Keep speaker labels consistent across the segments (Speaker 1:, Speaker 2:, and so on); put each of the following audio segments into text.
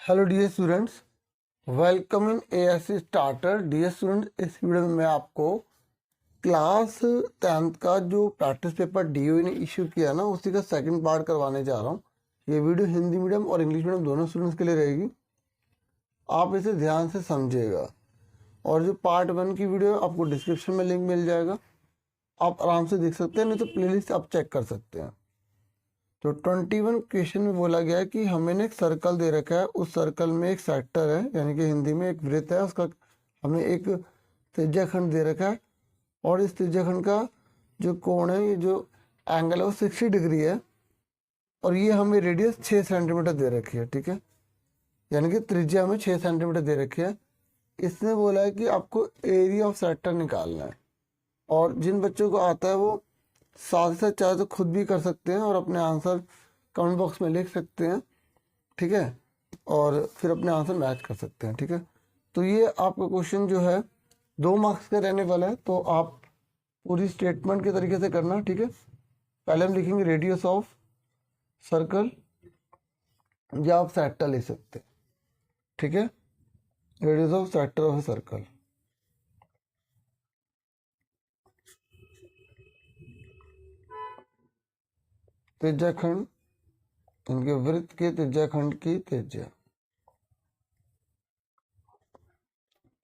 Speaker 1: Hello dear students, welcome in ASC starter. Dear students, इस video में मैं आपको क्लास 10th का जो प्रैक्टिस पेपर डीओ ने इशू किया ना, उसी का सेकंड पार्ट करवाने जा रहा हूँ। ये वीडियो हिंदी मीडियम और इंग्लिश मीडियम दोनों स्टूडेंट्स के लिए रहेगी। आप इसे ध्यान से समझिएगा। और जो पार्ट 1 की वीडियो आपको डिस्क्रिप्शन में लिंक मिल जाएगा, आप आराम से देख सकते हैं, नहीं तो प्लेलिस्ट आप चेक कर सकते हैं। तो 21 क्वेश्चन में बोला गया है कि हमें एक सर्कल दे रखा है, उस सर्कल में एक सेक्टर है, यानी कि हिंदी में एक वृत्त है, उसका हमें एक त्रिज्याखंड दे रखा है, और इस त्रिज्याखंड का जो कोण है, ये जो एंगल है वो 60 डिग्री है, और ये हमें रेडियस 6 सेंटीमीटर दे रखी है। ठीक है, यानी कि त्रिज्या हमें 6 सेंटीमीटर दे रखी है। इसने बोला है कि आपको एरिया ऑफ सेक्टर निकालना है, और जिन बच्चों को आता है वो साथ ही साथ चाहे तो खुद भी कर सकते हैं और अपने आंसर कमेंट बॉक्स में लिख सकते हैं। ठीक है, और फिर अपने आंसर मैच कर सकते हैं। ठीक है, तो ये आपका क्वेश्चन जो है 2 मार्क्स का रहने वाला है, तो आप पूरी स्टेटमेंट के तरीके से करना। ठीक है, पहले हम लिखेंगे रेडियस ऑफ सर्कल, या आप सेक्टर ले सकते हैं। ठीक है, radius of sector of circle. त्रिज्याखंड, इनके वृत्त के त्रिज्याखंड की त्रिज्या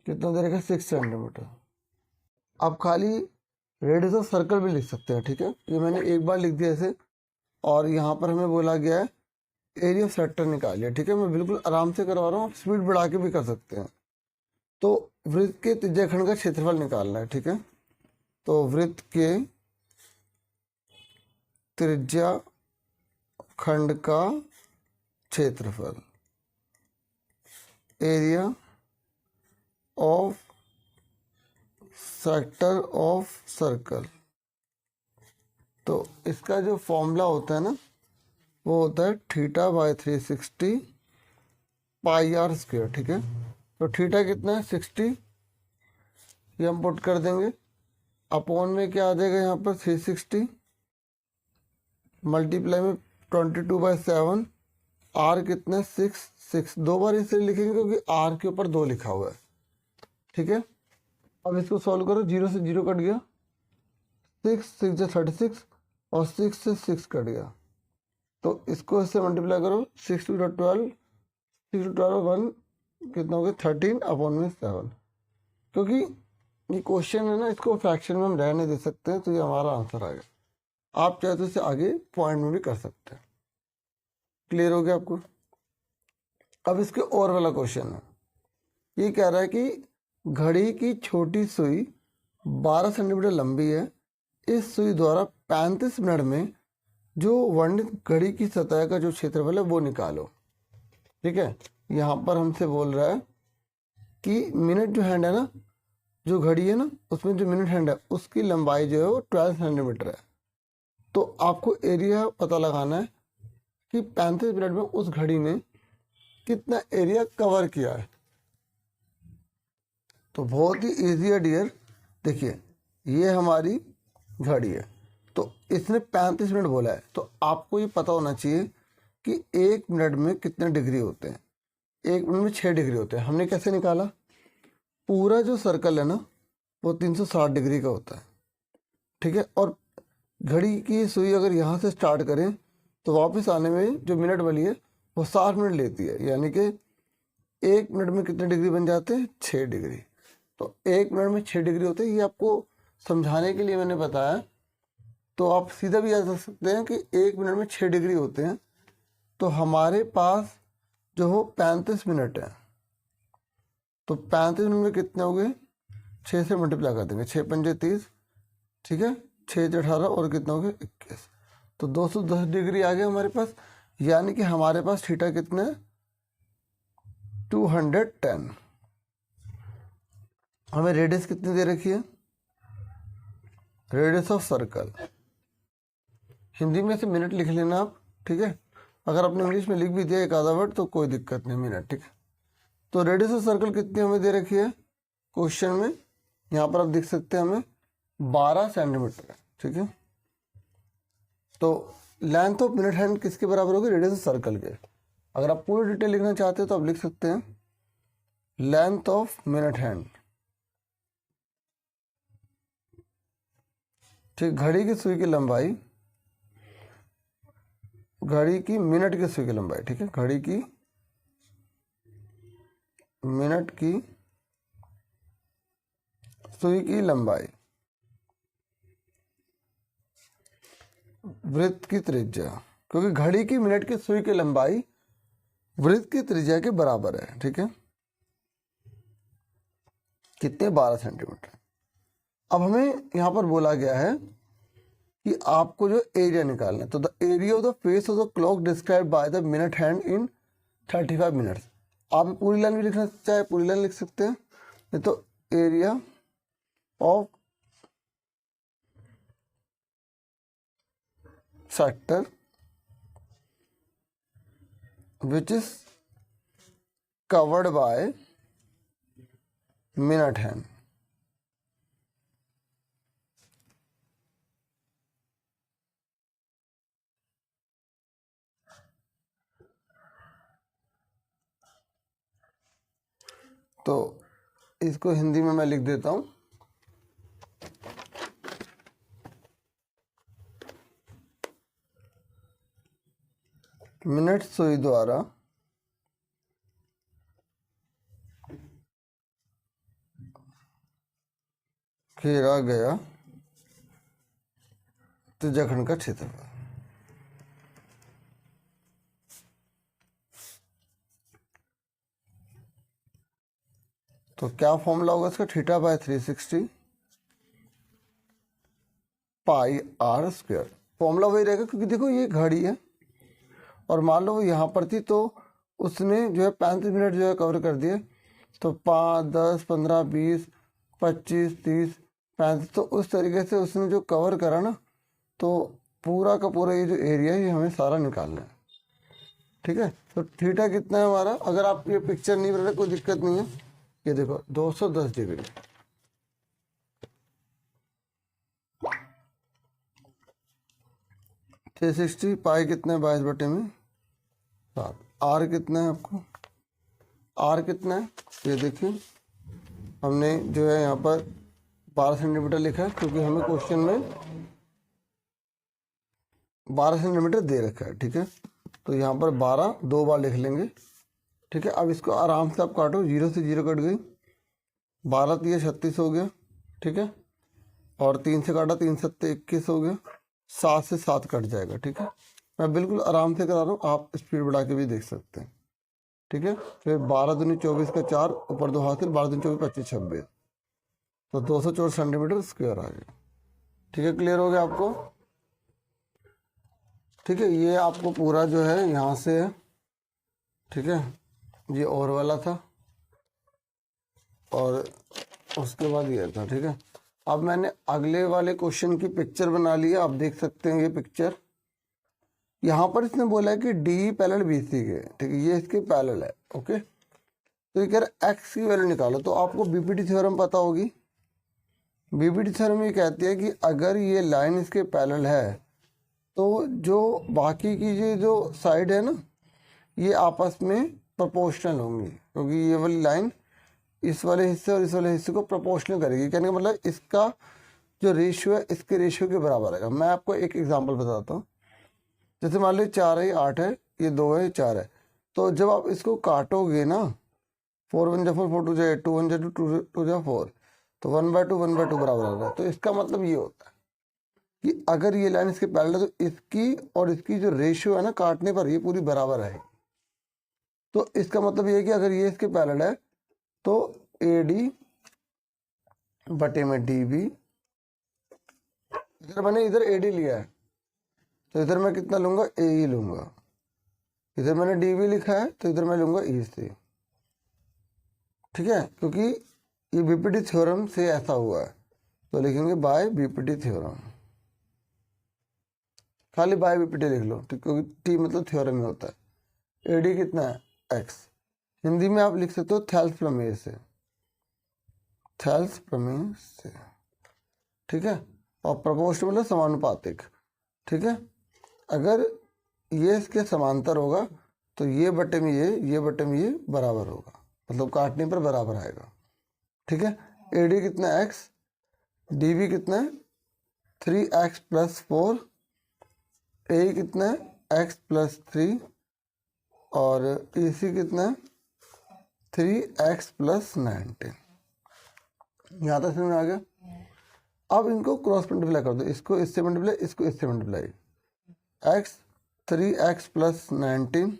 Speaker 1: कितना दे रखा? 6 सेंटीमीटर। आप खाली रेडियस ऑफ सर्कल भी लिख सकते हैं। ठीक है, ये मैंने एक बार लिख दिया ऐसे, और यहाँ पर हमें बोला गया है एरिया ऑफ सेक्टर निकालिए। ठीक है, मैं बिल्कुल आराम से करवा रहा हूँ, आप स्पीड बढ़ा के भी कर सकते हैं। तो वृत्त के त्रिज्याखंड का क्षेत्रफल निकालना है। ठीक है, तो वृत्त के त्रिज्याखंड का क्षेत्रफल, area of sector of circle. तो इसका जो फॉर्मूला होता है ना, वो होता है θ/360 πr²। ठीक है, तो थीटा कितना है? 60, ये हम पुट कर देंगे। अपॉन में क्या आ जाएगा यहाँ पर? 360 मल्टीप्लाई में 22/7। आर कितना है? 6। 2 बार इसलिए लिखेंगे क्योंकि आर के ऊपर 2 लिखा हुआ है। ठीक है, अब इसको सॉल्व करो। 0 से 0 कट गया, 6 6 36, और 6 से 6 कट गया, तो इसको इससे मल्टीप्लाई करो। 6 2 12, 6 2 12 1 कितना हो गया? 13/7। क्योंकि ये क्वेश्चन है ना, इसको फ्रैक्शन में हम रहने दे सकते हैं, तो ये हमारा आंसर आ गया। आप चाहे तो इसे आगे पॉइंट में भी कर सकते हैं। क्लियर हो गया आपको? अब इसके और वाला क्वेश्चन है, ये कह रहा है कि घड़ी की छोटी सुई 12 सेंटीमीटर लंबी है, इस सुई द्वारा 35 मिनट में जो वर्णित घड़ी की सतह का जो क्षेत्रफल है वो निकालो। ठीक है, यहाँ पर हमसे बोल रहा है कि मिनट जो हैंड है ना, जो घड़ी है ना, उसमें जो मिनट हैंड है उसकी लंबाई जो है वो 12 सेंटीमीटर है। तो आपको एरिया पता लगाना है कि 35 मिनट में उस घड़ी ने कितना एरिया कवर किया है। तो बहुत ही ईजी है डियर। देखिए, ये हमारी घड़ी है, तो इसने 35 मिनट बोला है, तो आपको ये पता होना चाहिए कि 1 मिनट में कितने डिग्री होते हैं। 1 मिनट में 6 डिग्री होते हैं। हमने कैसे निकाला? पूरा जो सर्कल है ना, वो 360 डिग्री का होता है। ठीक है, और घड़ी की सुई अगर यहाँ से स्टार्ट करें तो वापस आने में जो मिनट वाली है वो 60 मिनट लेती है, यानी कि 1 मिनट में कितने डिग्री बन जाते हैं? 6 डिग्री। तो 1 मिनट में 6 डिग्री होते हैं। ये आपको समझाने के लिए मैंने बताया, तो आप सीधा भी जा सकते हैं कि 1 मिनट में 6 डिग्री होते हैं। तो हमारे पास जो हो 35 मिनट है, तो 35 मिनट में कितने हो गए? 6 से मल्टीप्लाई कर देंगे, 6 पंजे 30। ठीक है, 6 से 18, और कितना हो गया? 21। तो 210 डिग्री आ गया हमारे पास, यानी कि हमारे पास थीटा कितने? 210। हमें रेडियस कितनी दे रखी है? रेडियस ऑफ सर्कल, हिंदी में से मिनट लिख लेना आप। ठीक है, अगर आपने इंग्लिश में लिख भी दिया एक आधा वर्ड तो कोई दिक्कत नहीं, मिनट। ठीक है, तो रेडियस ऑफ सर्कल कितनी हमें दे रखी है क्वेश्चन में? यहाँ पर आप देख सकते हैं हमें 12 सेंटीमीटर है। ठीक है, तो लेंथ ऑफ मिनट हैंड किसके बराबर होगी? रेडियस ऑफ सर्कल के। अगर आप पूरी डिटेल लिखना चाहते हो तो आप लिख सकते हैं लेंथ ऑफ मिनट हैंड। ठीक, घड़ी की सुई की लंबाई, घड़ी की मिनट की सुई की लंबाई। ठीक है, घड़ी की मिनट की सुई की लंबाई, वृत्त की त्रिज्या, क्योंकि घड़ी की मिनट की सुई की लंबाई वृत्त की त्रिज्या के बराबर है। ठीक है, कितने? 12 सेंटीमीटर। अब हमें यहाँ पर बोला गया है कि आपको जो एरिया निकालना है, तो the area of the face of the clock describe by the minute hand in 35 minutes. आप पूरी लाइन भी लिखना चाहे पूरी लाइन लिख सकते हैं, नहीं तो area of sector which is covered by minute hand. तो इसको हिंदी में मैं लिख देता हूं, मिनट सुई द्वारा घेरा गया त्रिज्याखंड का क्षेत्रफल। तो क्या फॉर्मूला होगा इसका? Theta by 360 pi r square. Formula वही रहेगा, क्योंकि देखो ये घड़ी है और मान लो वो यहाँ पर थी तो उसने जो है 35 मिनट जो है कवर कर दिए, तो 5, 10, 15, 20, 25, 30, 35, तो उस तरीके से उसने जो कवर करा ना, तो पूरा का पूरा ये जो एरिया है ये हमें सारा निकालना है। ठीक है, तो थीटा कितना है हमारा? अगर आप ये पिक्चर नहीं बना रहे कोई दिक्कत नहीं है, ये देखो 210 डिग्री। थ्री 360 पाई कितना है? 22 बटे में 7। आर कितना है आपको? आर कितना है ये देखिए, हमने जो है यहाँ पर 12 सेंटीमीटर लिखा है, क्योंकि हमें क्वेश्चन में 12 सेंटीमीटर दे रखा है। ठीक है, तो यहाँ पर 12 2 बार लिख लेंगे। ठीक है, अब इसको आराम से आप काटो, 0 से 0 कट गई, 12 3 36 हो गया। ठीक है, और 3 से काटा, 3 7 21 हो गया, 7 से 7 कट जाएगा। ठीक है, मैं बिल्कुल आराम से करा रहा हूँ, आप स्पीड बढ़ा के भी देख सकते हैं। ठीक है, फिर 12 दूनी 24 का 4, ऊपर 2 हासिल, 12 दूनी 24, 25, 26, तो 264 सेंटीमीटर स्क्वायर आ गया। ठीक है, क्लियर हो गया आपको? ठीक है, ये आपको पूरा जो है यहाँ से है। ठीक है, ये और वाला था और उसके बाद ये था। ठीक है, अब मैंने अगले वाले क्वेश्चन की पिक्चर बना ली है, आप देख सकते हैं ये पिक्चर। यहाँ पर इसने बोला है कि डी पैरेलल बीसी के। ठीक है, ये इसके पैरेलल है। ओके, तो ये कह रहा है एक्स की वैल्यू निकालो। तो आपको बीपीटी थ्योरम पता होगी। बीपीटी थ्योरम ये कहती है कि अगर ये लाइन इसके पैरेलल है तो जो बाकी की ये जो साइड है ना, ये आपस में प्रोपोर्शनल होंगी, क्योंकि ये वाली लाइन इस वाले हिस्से और इस वाले हिस्से को प्रोपोर्शनल करेगी। कहने का मतलब इसका जो रेशियो है इसके रेशियो के बराबर है। मैं आपको एक एग्जांपल बताता हूँ। जैसे मान लो 4 है, 8 है, ये 2 है, 4 है, तो जब आप इसको काटोगे ना, 4 1 जा 4, 4 2 जा 8, 2 1 जा 2, 2 2 जा 4, तो 1/2 1/2 बराबर आ रहा है। तो इसका मतलब ये होता है कि अगर ये लाइन इसके पैरेलल है तो इसकी और इसकी जो रेशियो है ना काटने पर, ये पूरी बराबर है। तो इसका मतलब ये है कि अगर ये इसके पैरेलल है तो AD बटे में DB, इधर मैंने इधर AD लिया है तो इधर मैं कितना लूंगा? AE लूंगा। इधर मैंने DB लिखा है तो इधर मैं लूंगा EC। ठीक है, क्योंकि ये बीपीटी थ्योरम से ऐसा हुआ है, तो लिखेंगे बाय बीपीटी थ्योरम। खाली बाय बीपीटी लिख लो, क्योंकि टी मतलब थ्योरम में होता है। AD कितना है? X। हिंदी में आप लिख सकते हो थेल्स प्रमेय से, थेल्स प्रमेय से। ठीक है, और प्रोपोर्शनल मतलब समानुपातिक। ठीक है, अगर ये इसके समांतर होगा तो ये बटे में ये बटे में ये बराबर होगा, मतलब काटने पर बराबर आएगा। ठीक है, ए डी कितना है x, डी बी कितना है 3x प्लस 4, ए कितना है x प्लस 3 और ई सी कितना है 3x प्लस 19। यहाँ तक समझ में आ गया। अब इनको क्रॉस मल्टीप्लाई कर दो, इसको इससे मल्टीप्लाई, इसको इससे multiply, x 3x plus 19,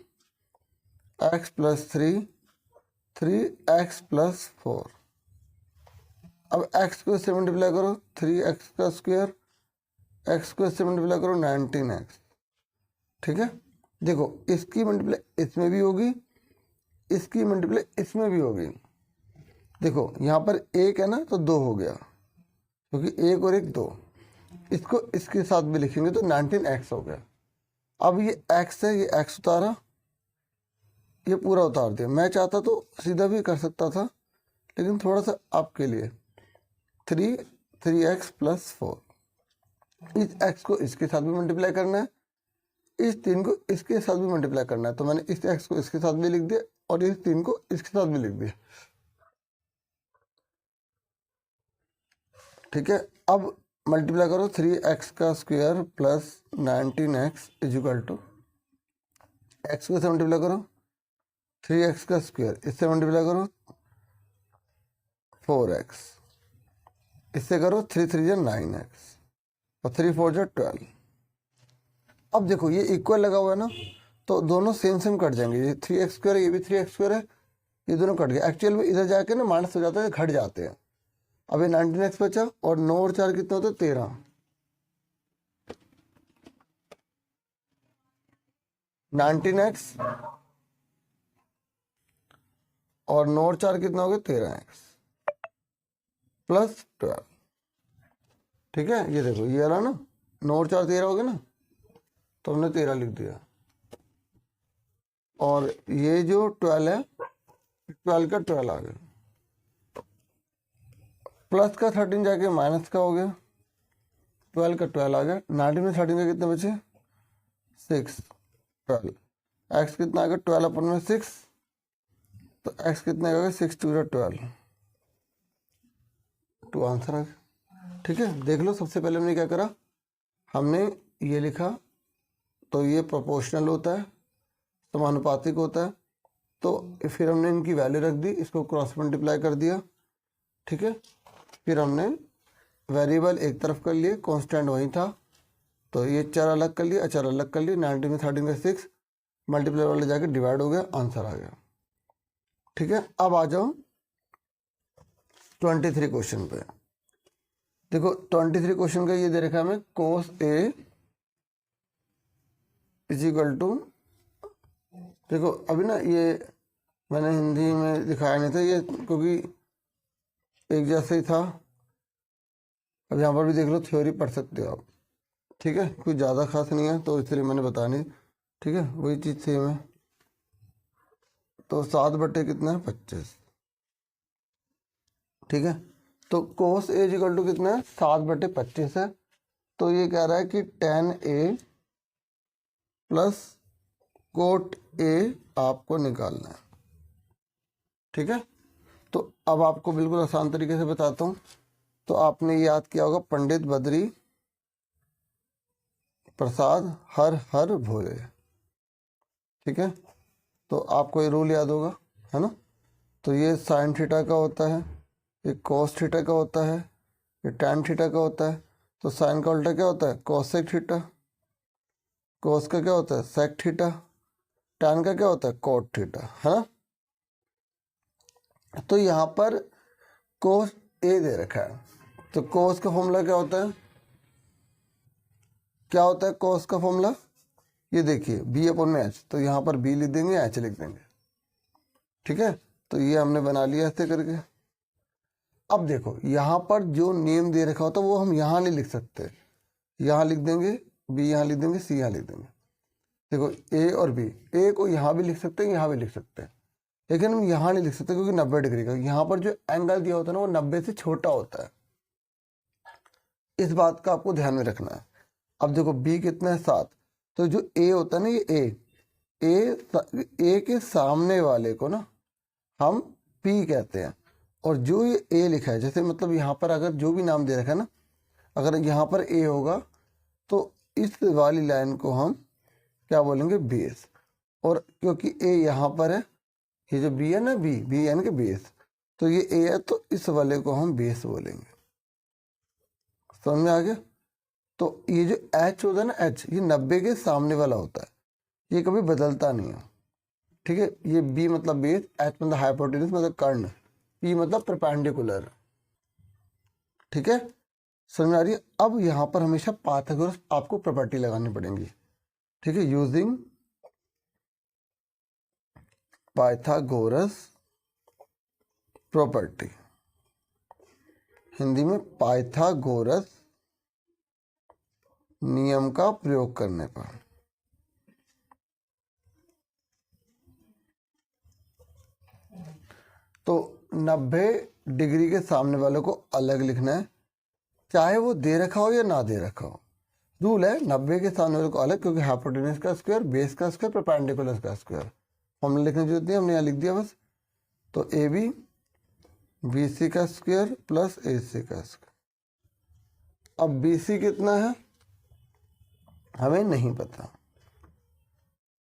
Speaker 1: x plus 3, 3x plus 4। अब x को इससे मल्टीप्लाई करो 3x का स्क्वायर, x को इससे मल्टीप्लाई करो 19x। ठीक है, देखो इसकी मल्टीप्लाई इसमें भी होगी, इसकी मल्टीप्लाई इसमें भी होगी। देखो यहाँ पर एक है ना तो दो हो गया, क्योंकि एक और एक दो, इसको इसके साथ भी लिखेंगे तो 19x हो गया। अब ये x है, ये x उतारा, ये पूरा उतार दिया। मैं चाहता तो सीधा भी कर सकता था, लेकिन थोड़ा सा आपके लिए 3x प्लस 4, इस x को इसके साथ भी मल्टीप्लाई करना है, इस 3 को इसके साथ भी मल्टीप्लाई करना है। तो मैंने इस x को इसके साथ भी लिख दिया और इस 3 को इसके साथ भी लिख दिया। ठीक है, अब मल्टीप्लाई करो 3x का square plus 19x is equal to, x को इससे मल्टीप्लाई करो 3x का स्क्वायर, इससे मल्टीप्लाई करो 4x, इससे करो 3 3 जा 9x और 3 4 जा 12। अब देखो ये इक्वल लगा हुआ है ना, तो दोनों सेम सेम कट जाएंगे। ये 3x स्क्वायर है, ये भी 3x स्क्वायर है, ये दोनों कट गए। एक्चुअल में इधर जाके ना माइनस हो जाता है, घट जाते हैं। अब ये 19x बचा और 9 और 4 कितना होता है 13, 19x और 9 और 4 कितना हो गया 13x प्लस 12। ठीक है, ये देखो ये वाला ना 9 और 4 13 हो गया ना, तो हमने 13 लिख दिया। और ये जो 12 है, 12 का 12 आ गया, प्लस का 13 जाके माइनस का हो गया, 12 का 12 आ गया। 19 में 13 का कितने बचे 6, 12, x कितना आ गया 12 अपन में 6, तो x कितना आ गया 6 2 12, 2 आंसर आ गया। ठीक है, देख लो सबसे पहले हमने क्या करा, हमने ये लिखा, तो ये प्रोपोर्शनल होता है, समानुपातिक होता है, तो फिर हमने इनकी वैल्यू रख दी, इसको क्रॉस मल्टीप्लाई कर दिया। ठीक है, फिर हमने वेरिएबल एक तरफ कर लिए, कांस्टेंट वहीं था, तो ये चर अलग कर लिए, अचर अलग कर लिए। 19 में 13 का 6 मल्टीप्लाई वाले जाके डिवाइड हो गया, आंसर आ गया। ठीक है, अब आ जाओ 23 क्वेश्चन पे। देखो 23 क्वेश्चन का ये दे रखा है हमें, कोस ए इज इक्वल टू, देखो अभी ना ये मैंने हिंदी में दिखाया नहीं था ये, क्योंकि एक जैसा ही था। अब यहाँ पर भी देख लो, थ्योरी पढ़ सकते हो आप। ठीक है, कोई ज़्यादा खास नहीं है, तो इसलिए मैंने बतानी। ठीक है, वही चीज़ सेम है। तो 7 बटे कितना है 25। ठीक है, तो कोस ए इक्वल टू कितना है 7 बटे 25 है। तो ये कह रहा है कि tan A plus cot A आपको निकालना है। ठीक है, तो अब आपको बिल्कुल आसान तरीके से बताता हूँ। तो आपने याद किया होगा, पंडित बद्री प्रसाद हर हर भोले। ठीक है, तो आपको ये रूल याद होगा, है ना। तो ये साइन थीटा का होता है, ये कॉस थीटा का होता है, ये टैन थीटा का होता है। तो साइन का उल्टा क्या होता है कॉसेक थीटा, कॉस का क्या होता है सेक थीटा, टैन का क्या होता है कॉट थीटा, है ना। तो यहाँ पर कोस ए दे रखा है, तो कोस का फॉर्मूला क्या होता है, क्या होता है कोस का फॉर्मूला, ये देखिए बी अपॉन में एच, तो यहाँ पर बी लिख देंगे, एच लिख देंगे। ठीक है, तो ये हमने बना लिया ऐसे करके। अब देखो यहाँ पर जो नेम दे रखा होता है वो हम यहाँ नहीं लिख सकते, यहाँ लिख देंगे, बी यहाँ लिख देंगे, सी यहाँ लिख देंगे। देखो ए और बी, ए को यहाँ भी लिख सकते हैं, यहाँ भी लिख सकते हैं, लेकिन हम यहाँ नहीं लिख सकते क्योंकि 90 डिग्री का यहाँ पर जो एंगल दिया होता है ना वो 90 से छोटा होता है। इस बात का आपको ध्यान में रखना है। अब देखो b कितना है 7, तो जो a होता है ना ये a, ए के सामने वाले को ना हम पी कहते हैं, और जो ये ए लिखा है, जैसे मतलब यहाँ पर अगर जो भी नाम दे रखा है ना, अगर यहाँ पर ए होगा तो इस वाली लाइन को हम क्या बोलेंगे, बेस। और क्योंकि ए यहाँ पर है, ये जो बी है ना, बी यानी कि बेस, तो ये ए है तो इस वाले को हम बेस बोलेंगे। समझ में आ गया? तो ये जो एच होता है ना, एच, ये 90 के सामने वाला होता है, ये कभी बदलता नहीं है। ठीक है, ये बी मतलब बेस, एच मतलब हाइपोटेन्यूज मतलब कर्ण, पी मतलब परपेंडिकुलर। ठीक है, समझ में आ रही है? अब यहाँ पर हमेशा पाइथागोरस आपको प्रॉपर्टी लगानी पड़ेगी। ठीक है, यूजिंग पाइथागोरस प्रॉपर्टी, हिंदी में पाइथागोरस नियम का प्रयोग करने पर। तो 90 डिग्री के सामने वाले को अलग लिखना है, चाहे वो दे रखा हो या ना दे रखा हो। रूल है 90 के सामने वाले को अलग, क्योंकि हाइपोटेन्यूज का स्क्वायर, बेस का स्क्वायर, परपेंडिकुलर का स्क्वायर। फॉर्मूला लिखने की जरूरत नहीं, हमने यहाँ लिख दिया बस। तो ए बी बी सी का स्क्वायर प्लस ए सी का स्क्वायर। अब बी सी कितना है हमें नहीं पता,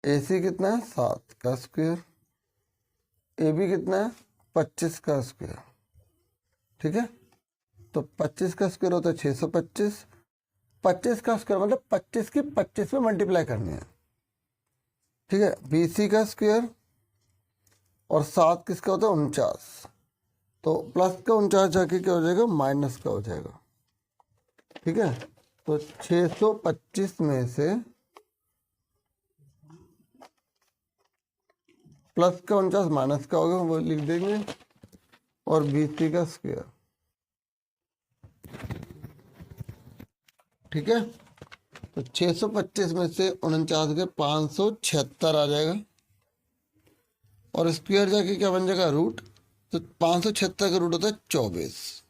Speaker 1: ए सी कितना है 7 का स्क्वायर, ए बी कितना है 25 का स्क्वायर। ठीक है, तो 25 का स्क्वायर होता है 625, 25 का स्क्वायर मतलब 25 की 25 में मल्टीप्लाई करनी है। ठीक है, बी सी का स्क्वायर और 7 किसका होता है 49, तो प्लस का 49 जाके क्या हो जाएगा, माइनस का हो जाएगा। ठीक है, तो 625 में से प्लस का 49 माइनस का होगा, वो लिख देंगे, और बी सी का स्क्वायर। ठीक है, तो 625 में से 49 के 576 आ जाएगा, और स्क्वायर जाके क्या बन जाएगा, रूट। तो 576 का रूट होता है 24।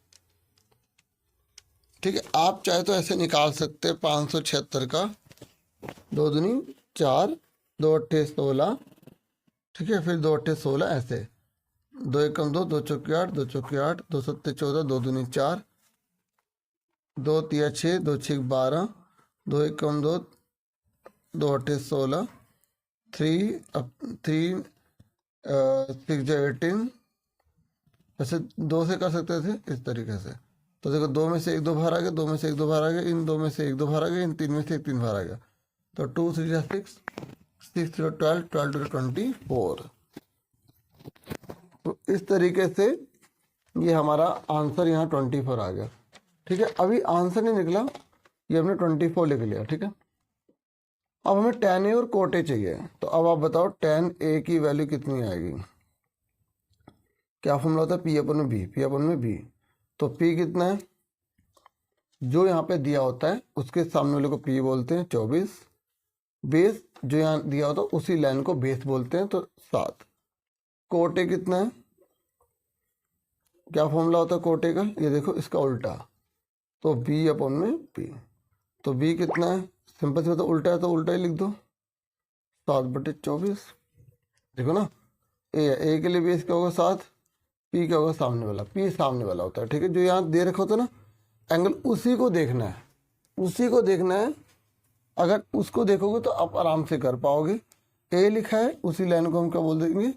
Speaker 1: ठीक है, आप चाहे तो ऐसे निकाल सकते हैं 576 का 2 दूनी 4, 2 अट्ठे 16। ठीक है, फिर 2 अट्ठे 16, ऐसे 2 एकम 2, 2 चौके 8, 2 चौके 8, 2 सत्ते 14, 2 दूनी 4, 2 तिया 6, 2 6 12, 2 एकम 2, 2 अट्ठे 16, 3 6 18। ऐसे 2 से कर सकते थे इस तरीके से। तो देखो 2 में से 1 2 बाहर आ गया, 2 में से 1 2 बाहर आ गया, इन 2 में से 1 2 बाहर आ गया, इन 3 में से 1 3 बाहर आ गया। तो 2 3 6, 6 0 12, 12 24। तो इस तरीके से ये हमारा आंसर यहाँ 24 आ गया। ठीक है, अभी आंसर नहीं निकला, ये हमने 24 लिख लिया। ठीक है, अब हमें tan ए और cot ए चाहिए। तो अब आप बताओ tan ए की वैल्यू कितनी आएगी। क्या फॉर्मूला होता है, पी अपन में बी, पी अपन में बी। तो पी कितना है, जो यहाँ पे दिया होता है उसके सामने वाले को पी बोलते हैं 24, बेस जो यहाँ दिया होता है उसी लाइन को बेस बोलते हैं, तो 7। कोटे कितना है, क्या फॉर्मूला होता है कोटे का, ये देखो इसका उल्टा, तो बी अपन में पी। तो बी कितना है, सिंपल से, तो उल्टा है तो उल्टा ही लिख दो, 7/24। देखो ना, ए के लिए बेस क्या होगा 7, पी क्या होगा सामने वाला, पी सामने वाला होता है। ठीक है, जो यहाँ दे रखा होता है ना एंगल, उसी को देखना है, उसी को देखना है। अगर उसको देखोगे तो आप आराम से कर पाओगे। ए लिखा है, उसी लाइन को हम क्या बोल देंगे,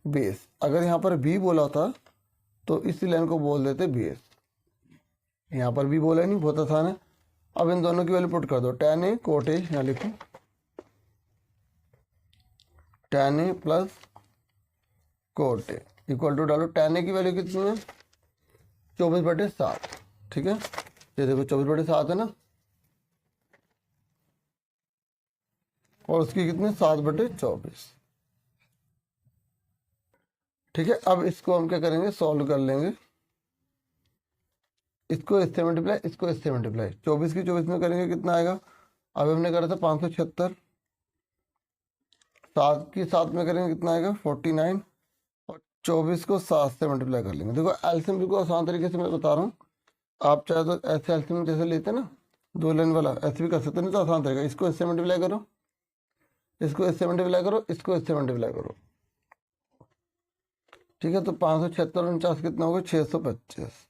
Speaker 1: बेस। अगर यहाँ पर बी बोला होता तो इसी लाइन को बोल देते बेस। यहाँ पर भी बोला नहीं, बहुत आसान है। अब इन दोनों की वैल्यू पुट कर दो, tan ए cot ए, यहाँ लिखो tan A plus cot A equal to डालो, tan ए की वैल्यू कितनी है 24/7। ठीक है, ये देखो 24/7 है ना, और उसकी कितनी 7/24। ठीक है, अब इसको हम क्या करेंगे, सॉल्व कर लेंगे। इसको इससे मल्टीप्लाई, इसको इससे मल्टीप्लाई, 24 की 24 में करेंगे कितना आएगा, अभी हमने करा था 576, 7 की 7 में करेंगे कितना आएगा 49, और 24 को 7 से मल्टीप्लाई कर लेंगे। देखो एलसीएम बिल्कुल आसान तरीके से मैं बता रहा हूँ, आप चाहे तो ऐसे एलसीएम जैसे लेते हैं ना 2 लाइन वाला, ऐसे भी कर सकते हैं, नहीं तो आसान तरीका, इसको इससे मल्टीप्लाई करो, इसको इससे मल्टीप्लाई करो, इसको इससे मल्टीप्लाई करो, ठीक है। तो 576 और 49 कितना होगा, 625।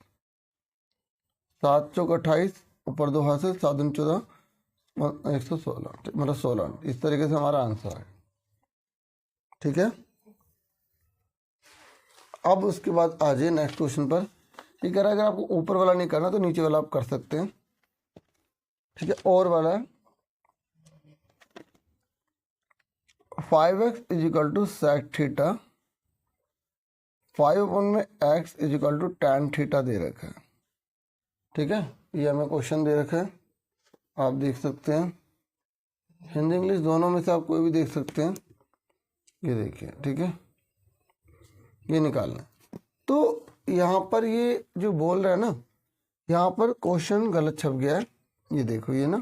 Speaker 1: 7 चौक 28, ऊपर 2 हाथ से 7 दूनी 14, 116, मतलब 16। इस तरीके से हमारा आंसर है, ठीक है। अब उसके बाद आ जाइए नेक्स्ट क्वेश्चन पर। ये कह रहा है अगर आपको ऊपर वाला नहीं करना तो नीचे वाला आप कर सकते हैं, ठीक है। और वाला है 5x is equal to sec theta, 5 में x is equal to tan theta दे रखा है, ठीक है। ये हमें क्वेश्चन दे रखा है, आप देख सकते हैं। हिंदी इंग्लिश दोनों में से आप कोई भी देख सकते हैं। ये देखिए, ठीक है, ये निकालना है। तो यहाँ पर ये जो बोल रहा है ना, यहाँ पर क्वेश्चन गलत छप गया है। ये देखो, ये ना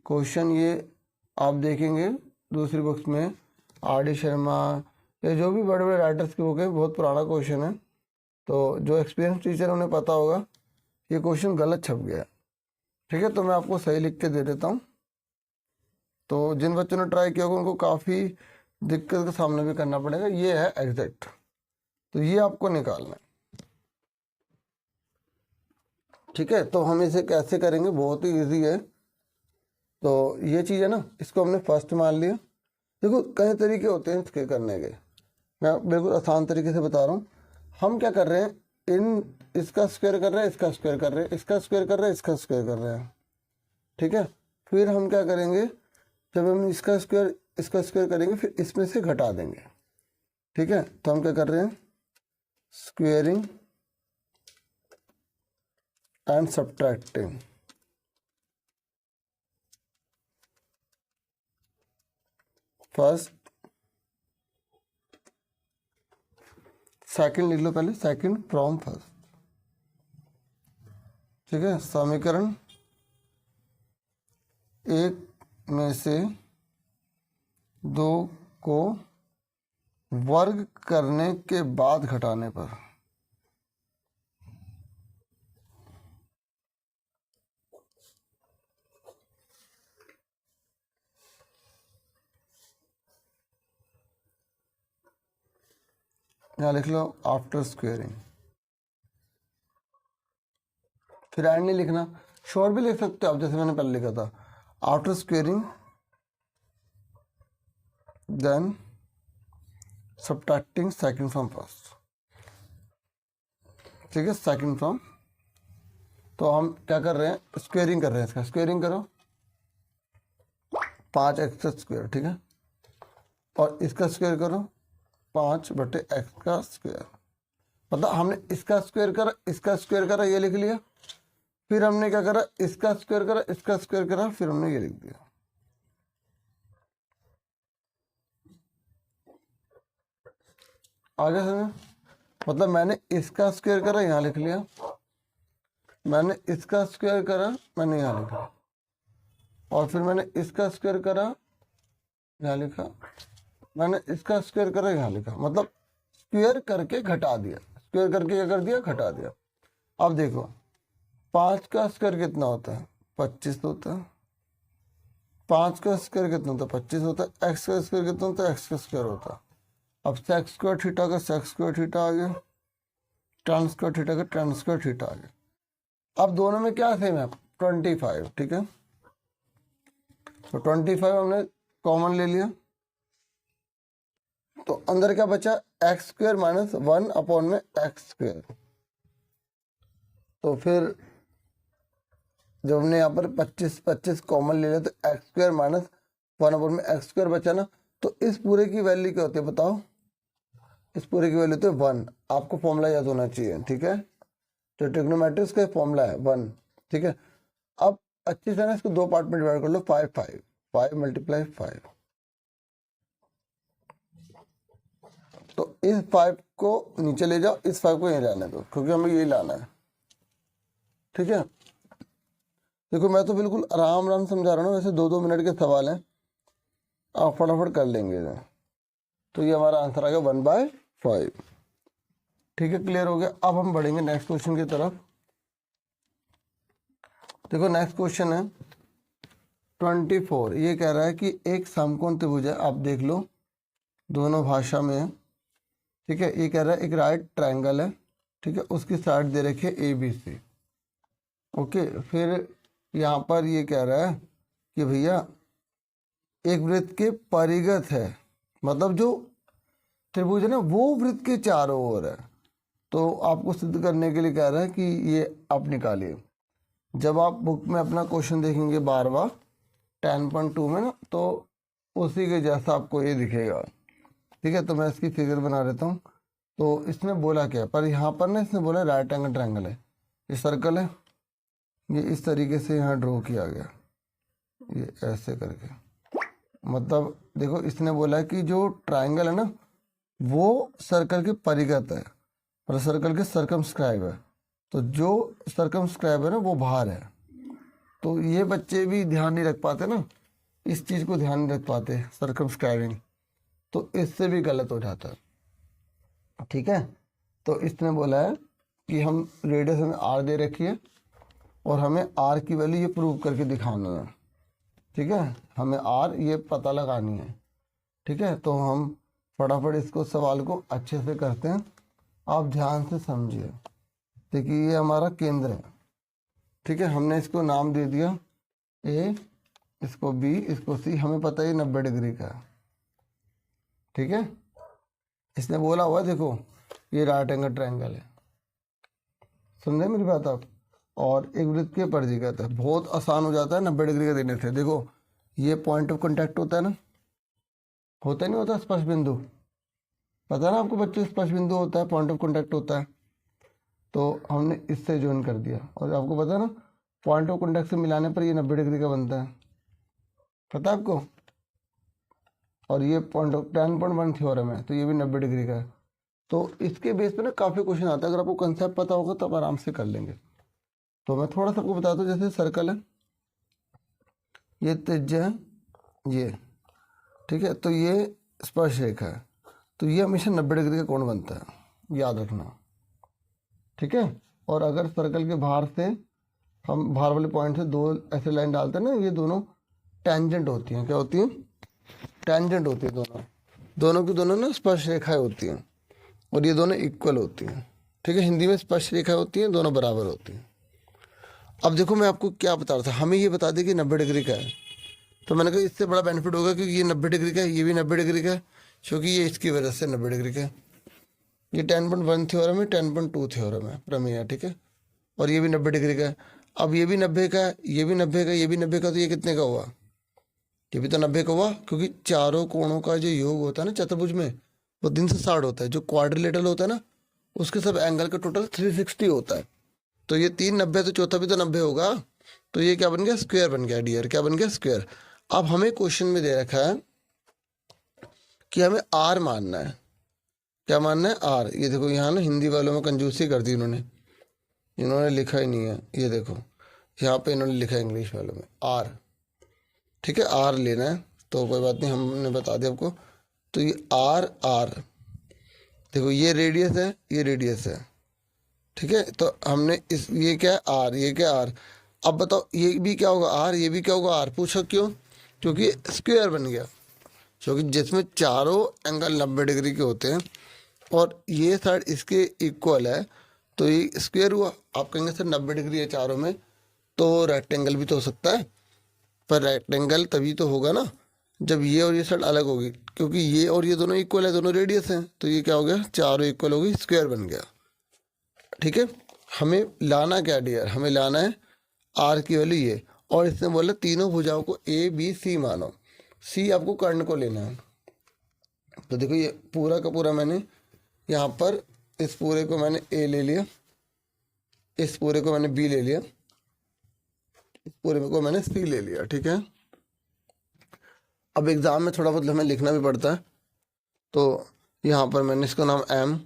Speaker 1: क्वेश्चन, ये आप देखेंगे दूसरी बुक्स में आर डी शर्मा या जो भी बड़े बड़े राइटर्स की बुक है, बहुत पुराना क्वेश्चन है। तो जो एक्सपीरियंस टीचर उन्हें पता होगा ये क्वेश्चन गलत छप गया, ठीक है। तो मैं आपको सही लिख के दे देता हूँ। तो जिन बच्चों ने ट्राई किया होगा उनको काफ़ी दिक्कत का सामना भी करना पड़ेगा। ये है एग्जैक्ट, तो ये आपको निकालना है, ठीक है। तो हम इसे कैसे करेंगे, बहुत ही इजी है। तो ये चीज़ है ना, इसको हमने फर्स्ट मान लिया। देखो कई तरीके होते हैं इसके करने के, मैं बिल्कुल आसान तरीके से बता रहा हूँ। हम क्या कर रहे हैं, इसका स्क्वायर कर रहे हैं, इसका स्क्वायर कर रहे हैं, इसका स्क्वायर कर रहे हैं, इसका स्क्वायर कर रहे हैं, ठीक है। फिर हम क्या करेंगे, जब हम इसका स्क्वायर करेंगे फिर इसमें से घटा देंगे, ठीक है। तो हम क्या कर रहे हैं, squaring and subtracting. First second लिख लो पहले, सेकंड फ्रॉम फर्स्ट, ठीक है। समीकरण एक में से दो को वर्ग करने के बाद घटाने पर, यहाँ लिख लो आफ्टर स्क्वेयरिंग। फिर एंड नहीं लिखना, शॉर्ट भी लिख सकते हो आप, जैसे मैंने पहले लिखा था, after squaring then subtracting second from first, ठीक है। सेकंड फ्रॉम, तो हम क्या कर रहे हैं, स्क्वेयरिंग कर रहे हैं, इसका स्क्वेयरिंग करो 5x स्क्वेयर, ठीक है। और इसका स्क्वेयर करो 5/x का स्क्वेयर। मतलब हमने इसका स्क्वायर करा, इसका स्क्वायर करा, ये लिख लिया। फिर हमने क्या करा, इसका स्क्वायर करा, इसका स्क्वायर करा, फिर हमने ये लिख दिया। आगे समझ, मतलब मैंने इसका स्क्वायर करा, यहाँ लिख लिया। मैंने इसका स्क्वायर करा, मैंने यहाँ लिखा। और फिर मैंने इसका स्क्वायर करा, यहाँ लिखा। मैंने इसका स्क्वायर करा, यहाँ लिखा। मतलब स्क्वायर करके घटा दिया, स्क्वायर करके क्या कर दिया, घटा दिया। अब देखो 5 का स्क्वायर कितना होता है, 25 होता है। 5 का स्क्वायर कितना होता है, 25 होता है। एक्स का स्क्वायर कितना होता है, एक्स का स्क्वायर होता है। अब सेक स्क्वायर थीटा का सेक स्क्वायर थीटा आ गया, टैन स्क्वायर थीटा का टैन स्क्वायर थीटा आ गया। अब दोनों में क्या सेम है, 25, ठीक है। तो 25 हमने कॉमन ले लिया, तो अंदर क्या बचा, एक्स स्क्वायर माइनस 1 में एक्स स्क्वायर। तो फिर जब हमने यहाँ पर 25 कॉमन ले लिया, तो एक्स स्क्वायर माइनस 1 में एक्स स्क्वायर बचा ना। तो इस पूरे की वैल्यू क्या होती है बताओ, इस पूरे की वैल्यू तो 1। आपको फॉर्मूला याद होना चाहिए, ठीक है। जो ट्रिग्नोमेट्रिक्स का फॉर्मूला है 1, ठीक है। अब अच्छी से ना इसको दो पार्ट में डिवाइड कर लो, 5 × 5। तो इस 5 को नीचे ले जाओ, इस 5 को यहीं लाने दो, क्योंकि हमें यही लाना है, ठीक है। देखो मैं तो बिल्कुल आराम समझा रहा हूँ, वैसे 2-2 मिनट के सवाल हैं, आप फटाफट कर लेंगे इधर। तो ये हमारा आंसर आ गया 1/5, ठीक है। क्लियर हो गया। अब हम बढ़ेंगे नेक्स्ट क्वेश्चन की तरफ। देखो नेक्स्ट क्वेश्चन है 24 ये कह रहा है कि एक समकोण त्रिभुज है, आप देख लो दोनों भाषा में है, ठीक है। ये कह रहा है एक राइट ट्रायंगल है, ठीक है, उसकी साइड दे रखी है ABC, ओके। फिर यहाँ पर ये कह रहा है कि भैया एक वृत्त के परिगत है, मतलब जो त्रिभुज है ना वो वृत्त के चारों ओर है। तो आपको सिद्ध करने के लिए कह रहा है कि ये आप निकालिए। जब आप बुक में अपना क्वेश्चन देखेंगे 12वां 10.2 में ना, तो उसी के जैसा आपको ये दिखेगा, ठीक है। तो मैं इसकी फिगर बना देता हूँ। तो इसने बोला क्या, पर यहाँ पर ना इसने बोला राइट एंगल ट्रायंगल है, ये सर्कल है, ये इस तरीके से यहाँ ड्रॉ किया गया, ये ऐसे करके, मतलब देखो इसने बोला है कि जो ट्रायंगल है ना वो सर्कल के परिगत है और सर्कल के सर्कमस्क्राइब है। तो जो सर्कमस्क्राइब है ना वो बाहर है। तो ये बच्चे भी ध्यान नहीं रख पाते ना, इस चीज़ को ध्यान नहीं रख पाते सर्कमस्क्राइबिंग, तो इससे भी गलत हो जाता है, ठीक है। तो इसने बोला है कि हम रेडियस हमें R दे रखी है और हमें R की वैल्यू ये प्रूव करके दिखाना है, ठीक है। हमें R ये पता लगानी है, ठीक है। तो हम फटाफट इसको सवाल को अच्छे से करते हैं, आप ध्यान से समझिए। देखिए ये हमारा केंद्र है, ठीक है, हमने इसको नाम दे दिया A, इसको B, इसको C, हमें पता है 90 डिग्री का है, ठीक है। इसने बोला हुआ देखो ये राइट एंगल ट्रायंगल है, समझे मेरी बात आप। और एक वृत्त के परिगत है, बहुत आसान हो जाता है 90 डिग्री का देने से। देखो ये पॉइंट ऑफ कांटेक्ट होता है ना, होता नहीं होता स्पर्श बिंदु, पता है ना आपको बच्चे, स्पर्श बिंदु होता है, पॉइंट ऑफ कांटेक्ट होता है। तो हमने इससे ज्वाइन कर दिया, और आपको पता है ना पॉइंट ऑफ कांटेक्ट से मिलाने पर ये 90 डिग्री का बनता है, पता है आपको। और ये पॉइंट ऑफ 10.1 थ्योरम है, तो ये भी 90 डिग्री का है। तो इसके बेस पे ना काफ़ी क्वेश्चन आता है, अगर आपको कंसेप्ट पता होगा तो आप आराम से कर लेंगे। तो मैं थोड़ा सा आपको बताता हूँ, जैसे सर्कल है, ये त्रिज्या है ये, ठीक है। तो ये स्पर्श रेखा है, तो ये हमेशा 90 डिग्री का कोण बनता है, याद रखना, ठीक है। और अगर सर्कल के बाहर से हम बाहर वाले पॉइंट से दो ऐसे लाइन डालते हैं ना, ये दोनों टेंजेंट होती हैं, क्या होती हैं, टेंजेंट होती है, दोनों की दोनों ना स्पर्श रेखाएं होती हैं, और ये दोनों इक्वल होती हैं, ठीक है। हिंदी में स्पर्श रेखाएं होती हैं, दोनों बराबर होती हैं। अब देखो मैं आपको क्या बता रहा था, हमें ये बता दें कि 90 डिग्री का है, तो मैंने कहा इससे बड़ा बेनिफिट होगा क्योंकि ये 90 डिग्री का है, ये भी 90 डिग्री का है, क्योंकि ये इसकी वजह से 90 डिग्री का है। ये 10.1 थ्योरम है, 10.2 थ्योरम है, प्रमेय है, ठीक है। और ये भी 90 डिग्री का है। अब ये भी 90 का है, ये भी 90 का, ये भी 90 का, तो ये कितने का हुआ, ये भी तो 90 का हुआ, क्योंकि चारों कोणों का जो योग होता है ना चतुर्भुज में, वो 360 होता है। जो क्वाड्रिलेटरल होता है ना उसके सब एंगल का टोटल 360 होता है। तो ये 3 90, तो चौथा भी तो 90 होगा। तो ये क्या बन गया, स्क्वायर बन गया डियर, क्या बन गया, स्क्वायर। अब हमें क्वेश्चन में दे रखा है कि हमें R मानना है, क्या मानना है, R। ये देखो यहाँ ना हिंदी वालों में कंजूसी कर दी इन्होंने लिखा ही नहीं है, ये देखो यहाँ पे इन्होंने लिखा है इंग्लिश वालों में R, ठीक है। R लेना है तो कोई बात नहीं, हमने बता दिया आपको। तो ये R देखो ये रेडियस है, ये रेडियस है, ठीक है। तो हमने इस ये क्या है R, ये क्या R। अब बताओ ये भी क्या होगा R, ये भी क्या होगा R। पूछो क्यों, क्योंकि स्क्वायर बन गया, क्योंकि जिसमें चारों एंगल 90 डिग्री के होते हैं और ये साइड इसके इक्वल है, तो ये स्क्वायर हुआ। आप कहेंगे सर 90 डिग्री है चारों में, तो रेक्टेंगल भी तो हो सकता है, पर रेक्टेंगल तभी तो होगा ना जब ये और ये साइड अलग होगी, क्योंकि ये और ये दोनों इक्वल है, दोनों रेडियस हैं, तो ये क्या हो गया, चारों इक्वल हो गई, स्क्वायर बन गया, ठीक है। हमें लाना क्या डियर, हमें लाना है R की वैल्यू ये। और इसने बोला तीनों भुजाओं को ABC मानो, C आपको कर्ण को लेना है। तो देखो ये पूरा का पूरा मैंने यहाँ पर इस पूरे को मैंने A ले लिया, इस पूरे को मैंने B ले लिया, इस पूरे को मैंने C ले लिया, ठीक है। अब एग्ज़ाम में थोड़ा बहुत हमें लिखना भी पड़ता है, तो यहाँ पर मैंने इसका नाम M,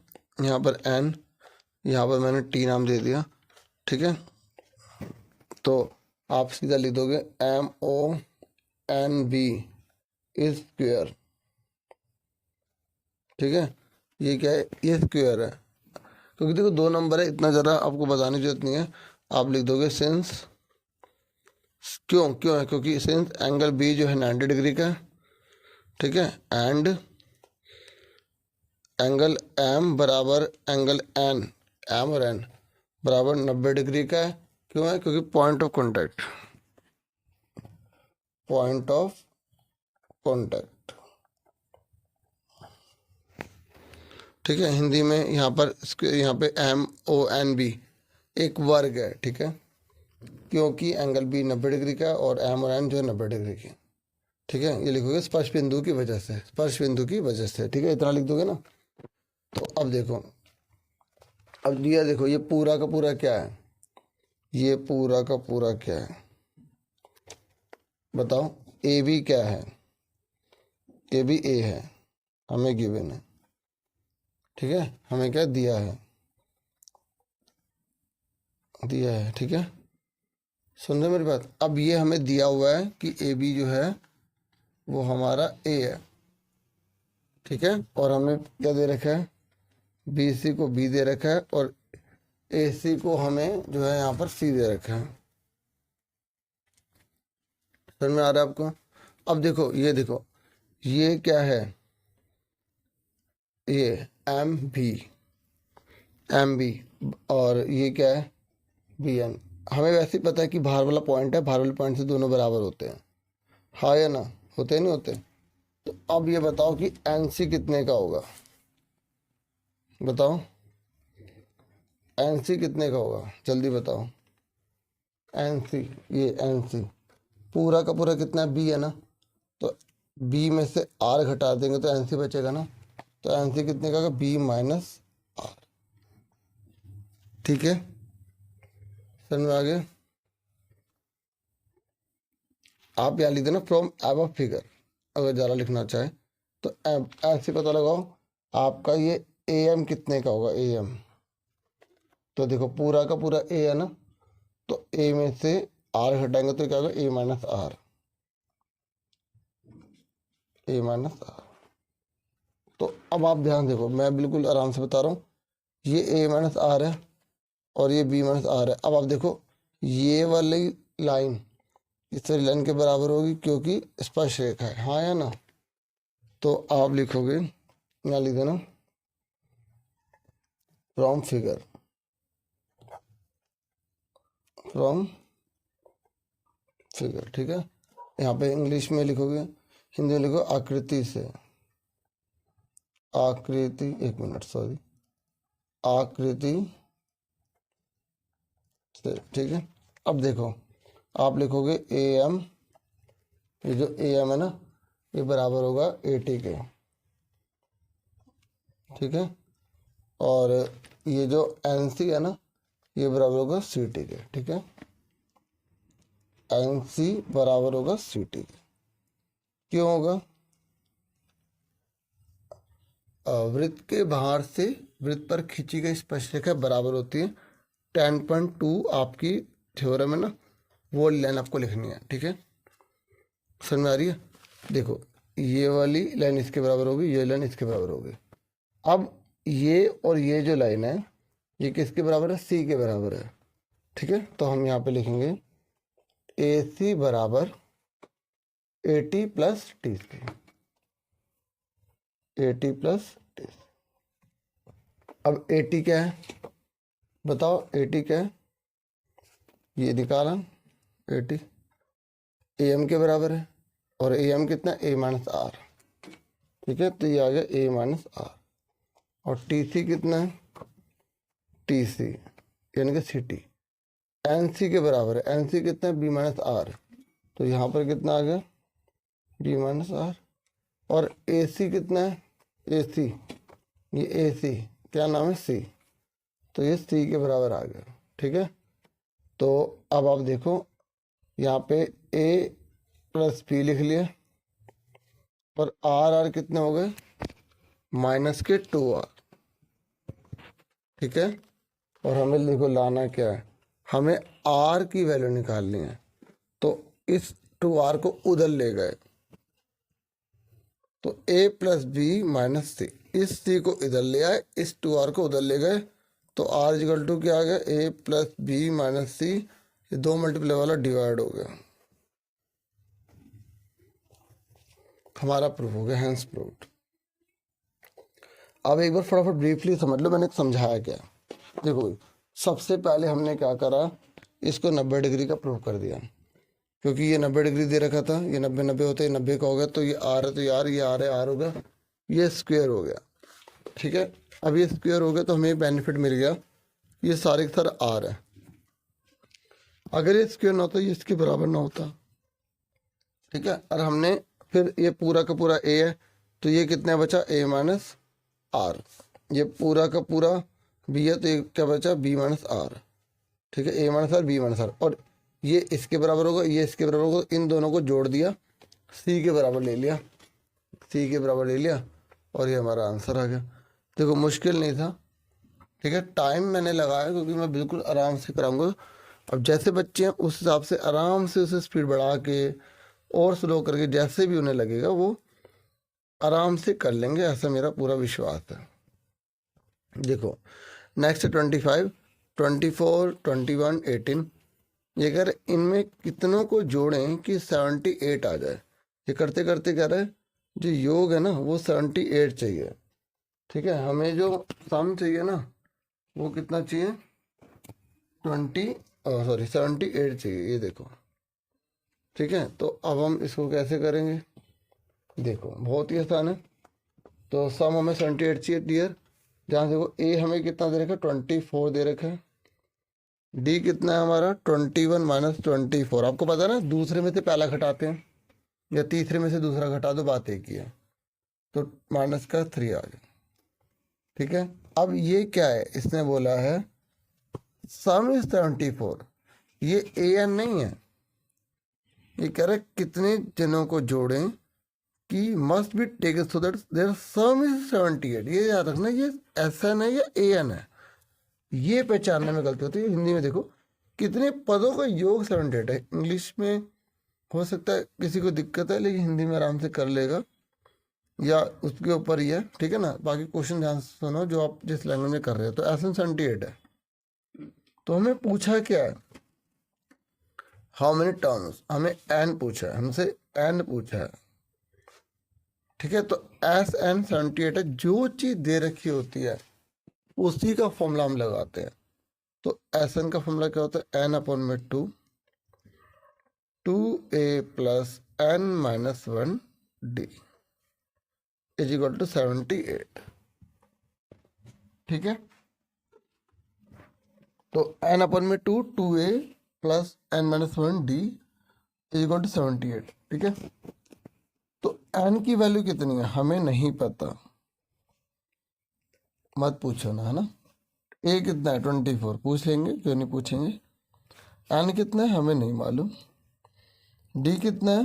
Speaker 1: यहाँ पर N, यहाँ पर मैंने T नाम दे दिया, ठीक है। तो आप सीधा लिख दोगे MONB इज स्क्वायर, ठीक है। ये क्या है, ये स्क्वायर है, क्योंकि देखो 2 नंबर है, इतना ज़रा आपको बताने की जरूरत नहीं है। आप लिख दोगे सिंस क्यों क्यों है? क्योंकि सिंस एंगल बी जो है 90 डिग्री का है, ठीक है, एंड एंगल एम बराबर एंगल एन, एम और एन बराबर 90 डिग्री का है। क्यों है? क्योंकि point of contact, point of contact, ठीक है। हिंदी में यहाँ पर यहाँ पे एम ओ एन बी एक वर्ग है, ठीक है, क्योंकि एंगल बी 90 डिग्री का और एम और एन जो है 90 डिग्री की, ठीक है। ये लिखोगे स्पर्श बिंदु की वजह से, स्पर्श बिंदु की वजह से, ठीक है, इतना लिख दोगे ना। तो अब देखो, अब दिया देखो, ये पूरा का पूरा क्या है? ये पूरा का पूरा क्या है बताओ? ए बी क्या है? ए बी ए है, हमें गिवन है, ठीक है, हमें क्या दिया है? दिया है, ठीक है। सुन रहे मेरी बात? अब ये हमें दिया हुआ है कि ए बी जो है वो हमारा ए है, ठीक है, और हमें क्या दे रखा है? बी सी को बी दे रखा है और ए सी को हमें जो है यहाँ पर सी दे रखा है। समझ में आ रहा है आपको? अब देखो, ये देखो, ये क्या है? ये एम बी, एम बी, और ये क्या है? B N. हमें वैसे ही पता है कि बाहर वाला पॉइंट है, बाहर वाले पॉइंट से दोनों बराबर होते हैं, हाँ या ना? होते नहीं होते? तो अब ये बताओ कि एन सी कितने का होगा? बताओ एन सी कितने का होगा, जल्दी बताओ। एन सी, ये एन सी पूरा का पूरा कितना है? बी है ना, तो बी में से आर घटा देंगे तो एन सी बचेगा ना। तो एन सी कितने का होगा? बी माइनस आर, ठीक है, समझ में आ गया? आप यहाँ लिख देना फ्रॉम एबव फिगर, अगर ज़्यादा लिखना चाहे तो ऐसे पता लगाओ आपका ये ए एम कितने का होगा? ए एम, तो देखो पूरा का पूरा ए है ना, तो ए में से आर हटाएंगे तो क्या होगा? A minus R, A minus R. तो अब आप ध्यान देखो, मैं बिल्कुल आराम से बता रहा हूँ, ये ए माइनस आर है और ये बी माइनस आर है। अब आप देखो, ये वाली लाइन इस वाली लाइन के बराबर होगी क्योंकि स्पर्श रेखा है, हाँ या ना? तो आप लिखोगे, यहाँ लिख देना फ्रॉम फिगर, फ्रॉम फिगर, ठीक है। यहाँ पे इंग्लिश में लिखोगे, हिंदी में लिखो आकृति से, आकृति, एक मिनट सॉरी, आकृति से, ठीक है। अब देखो, आप लिखोगे ए एम, ये जो ए एम है ना, ये बराबर होगा ए टी के, ठीक है, और ये जो एन सी है ना, ये बराबर होगा सी टी के, ठीक है, एन सी बराबर होगा सी टी के। क्यों होगा? वृत्त के बाहर से वृत्त पर खींची गई स्पर्शरेखा बराबर होती है 10.2, आपकी थ्योरम है ना, वो लाइन आपको लिखनी है, ठीक है, समझ में आ रही है? देखो, ये वाली लाइन इसके बराबर होगी, ये लाइन इसके बराबर होगी। अब ये और ये जो लाइन है, ये किसके बराबर है? सी के बराबर है, ठीक है। तो हम यहाँ पे लिखेंगे ए सी बराबर A T plus T C, A T plus T C. अब ए टी क्या है बताओ? ए टी क्या है? ये निकाला, ए टी ए एम के बराबर है, और ए एम कितना? ए माइनस आर, ठीक है, तो ये आ गया ए माइनस आर। और टी सी कितना है? टी सी यानी कि सी टी, एन सी के बराबर है। एन सी कितना है? बी माइनस आर, तो यहाँ पर कितना आ गया? B minus R. और ए सी कितना है? ए सी, ये ए सी क्या नाम है? सी, तो ये सी के बराबर आ गया, ठीक है। तो अब आप देखो, यहाँ पे ए प्लस बी लिख लिया, और आर आर कितने हो गए? माइनस के 2r, ठीक है। और हमें देखो लाना क्या है? हमें आर की वैल्यू निकालनी है, तो इस 2r को उधर ले गए, तो a प्लस बी माइनस सी, इस c को इधर ले आए, इस 2r को उधर ले गए, तो r इक्वल टू क्या आ गया? a प्लस बी माइनस सी, ये 2 मल्टीप्लाई वाला डिवाइड हो गया, हमारा प्रूफ हो गया, हैंस प्रूव्ड। अब एक बार फटाफट ब्रीफली समझ लो मैंने समझाया क्या। देखो सबसे पहले हमने क्या करा, इसको 90 डिग्री का प्रूफ कर दिया, क्योंकि ये 90 डिग्री दे रखा था, ये 90 90 होते हैं, 90 का हो गया, तो ये आर है, तो यार ये आर है, आर हो गया, ये स्क्वायर हो गया। ठीक है, अब ये स्क्वायर हो गया तो हमें बेनिफिट मिल गया, ये सारे के सारे आर है। अगर ये स्क्वायर ना होता ये इसके बराबर ना होता। ठीक है, और हमने फिर ये पूरा का पूरा ए है, तो ये कितना बचा, ए माइनस आर। ये पूरा का पूरा बी है, तो ये क्या बचा, बी माइनस आर। ठीक है, A minus R, B minus R, और ये इसके बराबर होगा, ये इसके बराबर होगा, इन दोनों को जोड़ दिया, सी के बराबर ले लिया, सी के बराबर ले लिया, और ये हमारा आंसर आ गया। देखो मुश्किल नहीं था। ठीक है, टाइम मैंने लगाया क्योंकि मैं बिल्कुल आराम से कराऊंगा। अब जैसे बच्चे हैं उस हिसाब से आराम से उसे स्पीड बढ़ा के और स्लो करके जैसे भी उन्हें लगेगा वो आराम से कर लेंगे, ऐसा मेरा पूरा विश्वास है। देखो नेक्स्ट 25, 24, 21, 18। ये कह रहे इनमें कितनों को जोड़ें कि 78 आ जाए। ये करते करते कह रहे जो योग है ना वो 78 चाहिए। ठीक है, हमें जो सम चाहिए ना वो कितना चाहिए, 78 चाहिए, ये देखो। ठीक है, तो अब हम इसको कैसे करेंगे, देखो बहुत ही आसान है। तो सम हमें 78 चाहिए डियर। जहाँ देखो ए हमें कितना दे रखा है, 24 दे रखा है। डी कितना है हमारा, 21 माइनस 24। आपको पता है ना, दूसरे में से पहला घटाते हैं या तीसरे में से दूसरा घटा दो, बात एक ही है। तो माइनस का 3 आ गया। ठीक है, अब ये क्या है, इसने बोला है सम इज 74। ये ए एन नहीं है, ये कह रहा है कितने जनों को जोड़ें कि must be take so that their sum is 78। ये याद रखना, ये एस एन है या ए एन है, ये पहचानने में गलती होती है। हिंदी में देखो कितने पदों का योग 78 है। इंग्लिश में हो सकता है किसी को दिक्कत है, लेकिन हिंदी में आराम से कर लेगा, या उसके ऊपर ही है। ठीक है ना, बाकी क्वेश्चन ध्यान से सुनो जो आप जिस लैंग्वेज में कर रहे हो। तो एस एन 78 है, तो हमें पूछा क्या है, हाउ मेनी टर्म्स, हमें एन पूछा है, हमसे एन पूछा है। ठीक है, तो एस एन 78 है। जो चीज दे रखी होती है उसी का फॉर्मूला हम लगाते हैं। तो एस एन का फॉर्मूला क्या होता है, एन अपॉन में 2a plus N minus 1 D is equal to 78। ठीक है, तो एन अपन में 2a plus N minus 1 D is equal to 78। ठीक है, तो एन की वैल्यू कितनी है हमें नहीं पता, मत पूछो ना, है ना। ए कितना है 24, पूछ लेंगे, क्यों नहीं पूछेंगे। एन कितना है हमें नहीं मालूम। डी कितना है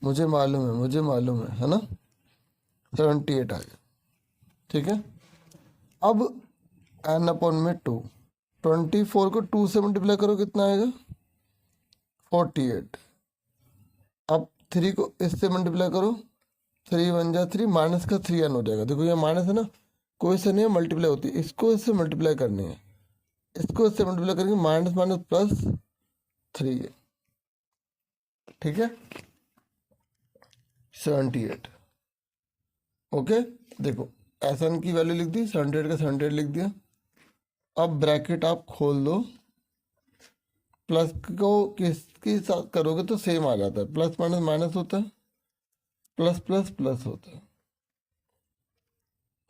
Speaker 1: मुझे मालूम है ना, 78 आ गया। ठीक है, अब एन अपॉन में 24 को 2 से मल्टीप्लाई करो, कितना आएगा 48। अब 3 को इससे मल्टीप्लाई करो, 3 1 जा 3, माइनस का 3 एन हो जाएगा। देखो ये माइनस है ना, कोई से नहीं मल्टीप्लाई होती, इसको इससे मल्टीप्लाई करनी है, इसको इससे मल्टीप्लाई करेंगे, माइनस माइनस प्लस 3 है। ठीक है, 78। ओके, देखो एस एन की वैल्यू लिख दी, 78 का 78 लिख दिया। अब ब्रैकेट आप खोल दो, प्लस को किसके साथ करोगे तो सेम आ जाता है, प्लस माइनस माइनस होता है, प्लस प्लस प्लस होता है।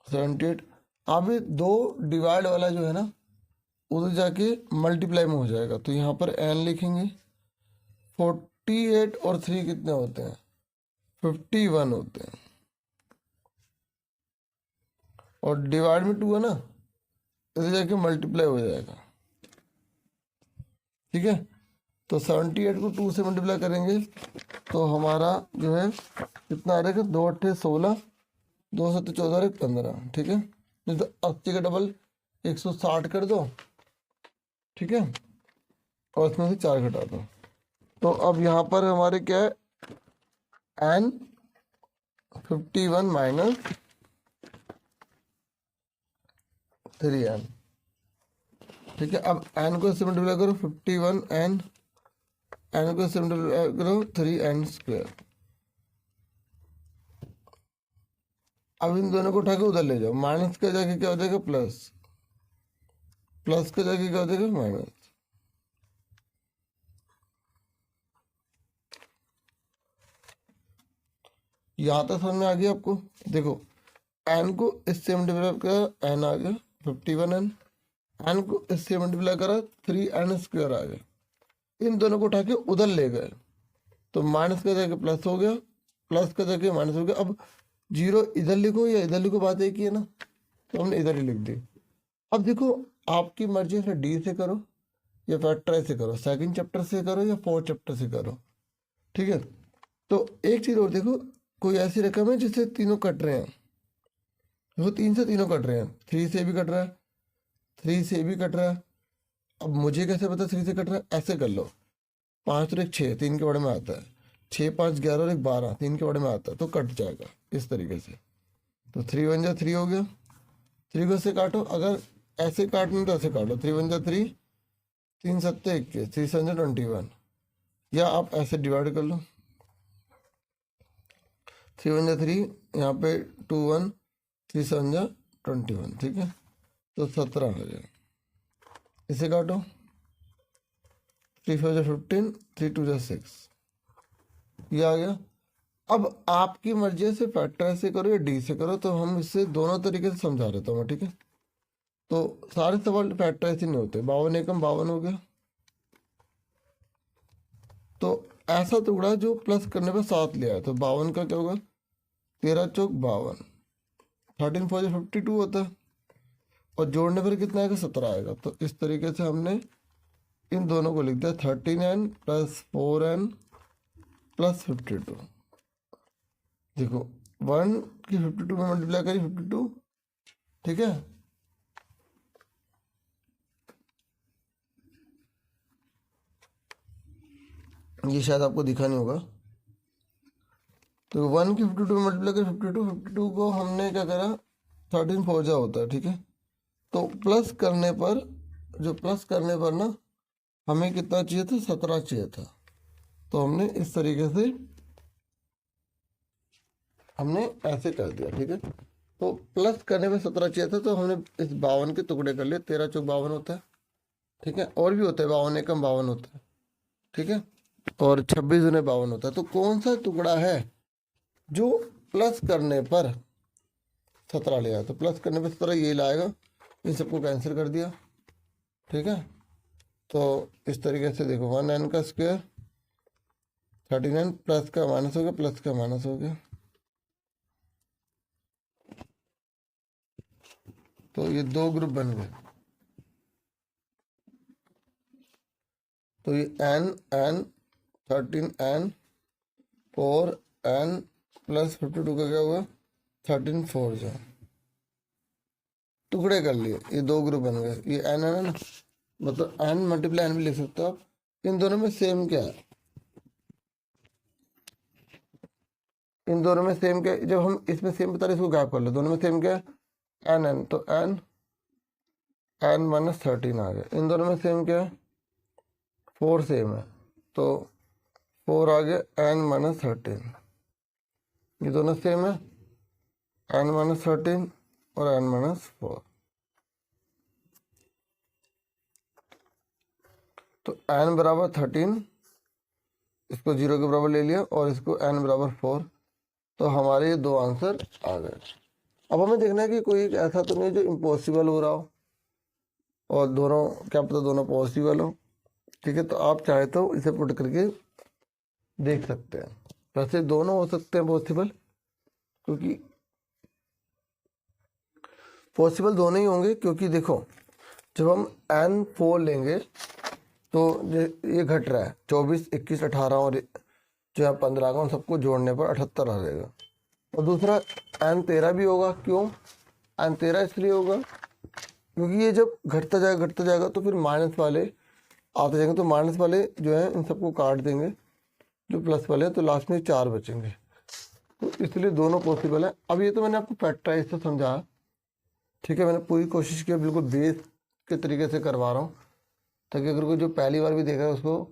Speaker 1: 78 अब ये 2 डिवाइड वाला जो है ना उधर जाके मल्टीप्लाई में हो जाएगा, तो यहाँ पर एन लिखेंगे। 48 और 3 कितने होते हैं, 51 होते हैं, और डिवाइड में 2 है ना, इधर जाके मल्टीप्लाई हो जाएगा। ठीक है, तो 78 को 2 से मल्टीप्लाई करेंगे तो हमारा जो है कितना आ रहेगा, 2 8 16, 2 7 14 15। ठीक है, नहीं तो 80 का डबल 160 कर दो। ठीक है, और इसमें से 4 घटा दो। तो अब यहाँ पर हमारे क्या है, एन 51 माइनस 3n। ठीक है, अब एन को इससे मल्टीप्लाई करो, 51 एन को इससे मल्टीप्लाई करो 3n स्क्वायर। अब इन दोनों को उठा के उधर ले जाओ, माइनस का जाके क्या हो जाएगा प्लस, प्लस का जाके क्या हो जाएगा माइनस। यहाँ तक समझ में आ गया आपको। देखो एन को इससे मल्टीप्लाई करा एन आ गया 51n, एन को इससे मल्टीप्लाई करा 3n² आ गया। इन दोनों को उठा के उधर ले गए तो माइनस का जाके प्लस हो गया, प्लस का जाके माइनस हो गया। अब जीरो इधर लिखो या इधर लिखो, बात एक ही है ना, तो हमने इधर ही लिख दी। अब देखो आपकी मर्जी है, डी से करो या फैक्टराइज से करो, सेकंड चैप्टर से करो या फोर्थ चैप्टर से करो, ठीक है। तो एक चीज़ और देखो, कोई ऐसी रकम है जिससे तीनों कट रहे हैं, वो 3 से तीनों कट रहे हैं, 3 से भी कट रहा है, 3 से भी कट रहा है। अब मुझे कैसे पता 3 से कट रहा है, ऐसे कर लो, 5 और 1 6 3 के बड़े में आता है, 6 5 11 और 1 12 3 के बड़े में आता है, तो कट जाएगा इस तरीके से। तो 3 1 जा 3 हो गया, 3 को से काटो, अगर ऐसे काटना तो ऐसे काटो, 3 1 जा 3, 3 7 21, 3 7 जा 21, या आप ऐसे डिवाइड कर लो, 3 1 जा 3, यहाँ पे 2 1, 3 7 जा 21, ठीक है। तो 17 आ गया, इसे काटो, 3 4 जा 15, 3 2 जा 6, ये आ गया। अब आपकी मर्जी से फैक्टर से करो या डी से करो, तो हम इससे दोनों तरीके से समझा देता हूँ, ठीक है। तो सारे सवाल फैक्टर ऐसे नहीं होते, 52 एकम 52 हो गया। तो ऐसा टुकड़ा जो प्लस करने पर 7 ले आया, तो 52 का क्या होगा, 13 चौक 52, 13 4 52 होता है, और जोड़ने पर कितना आएगा 17 आएगा। तो इस तरीके से हमने इन दोनों को लिख दिया, 13n + 4n + 52। देखो 1 की 52 में मल्टीप्लाई करी 52, ठीक है। ये शायद आपको दिखा नहीं होगा। तो 1 की 52 में मल्टीप्लाई करी 52 को हमने क्या करा, 13 4 जा होता है, ठीक है। तो प्लस करने पर, जो प्लस करने पर ना हमें कितना चाहिए था, 17 चाहिए था। तो हमने इस तरीके से हमने ऐसे कर दिया, ठीक है। तो प्लस करने में 17 चाहिए था, तो हमने इस 52 के टुकड़े कर लिए, 13 चौक 52 होता है, ठीक है। और भी होता है, 52 एकम 52 होता है, ठीक है, और 26 दूने 52 होता है। तो कौन सा टुकड़ा है जो प्लस करने पर 17 ले आया, तो प्लस करने पर 17 ये लाएगा, इन सबको कैंसिल कर दिया, ठीक है। तो इस तरीके से देखो 1n का स्क्वायर 39, प्लस का माइनस हो गया, प्लस का माइनस हो गया। तो ये दो ग्रुप बन गए। तो ये n 13n 4n + 52 का क्या हुआ, 13 4 जा, टुकड़े कर लिए, ये दो ग्रुप बन गए। ये n है ना, मतलब n मल्टीप्लाई n भी लिख सकते हो आप। इन दोनों में सेम क्या है, इन दोनों में सेम क्या है, जब हम इसमें सेम बता रहे इसको गैप कर लो, दोनों में सेम क्या है, n, तो n - 13 आ गया। इन दोनों में सेम क्या है, 4 सेम है, तो 4 आ गया, n - 13। ये दोनों सेम है, n - 13 और n - 4। तो n बराबर 13, इसको 0 के बराबर ले लिया, और इसको n बराबर 4। तो हमारे ये दो आंसर आ गए। अब हमें देखना है कि कोई एक ऐसा तो नहीं जो इम्पॉसिबल हो रहा हो, और दोनों क्या पता दोनों पॉसिबल हो, ठीक है। तो आप चाहे तो इसे पुट करके देख सकते हैं। वैसे दोनों हो सकते हैं पॉसिबल, क्योंकि पॉसिबल दोनों ही होंगे, क्योंकि देखो जब हम n4 लेंगे तो ये घट रहा है, 24 21 18 और जो है 15 का, उन सबको जोड़ने पर 78 आ जाएगा। और दूसरा n13 भी होगा, क्यों n13 इसलिए होगा क्योंकि ये जब घटता जाएगा तो फिर माइनस वाले आते जाएंगे, तो माइनस वाले जो है इन सबको काट देंगे जो प्लस वाले हैं, तो लास्ट में 4 बचेंगे। तो इसलिए दोनों पॉसिबल है। अब ये तो मैंने आपको फैक्टराइज से समझाया, ठीक है। मैंने पूरी कोशिश की, बिल्कुल बेस के तरीके से करवा रहा हूँ, ताकि अगर कोई जो पहली बार भी देख रहा है उसको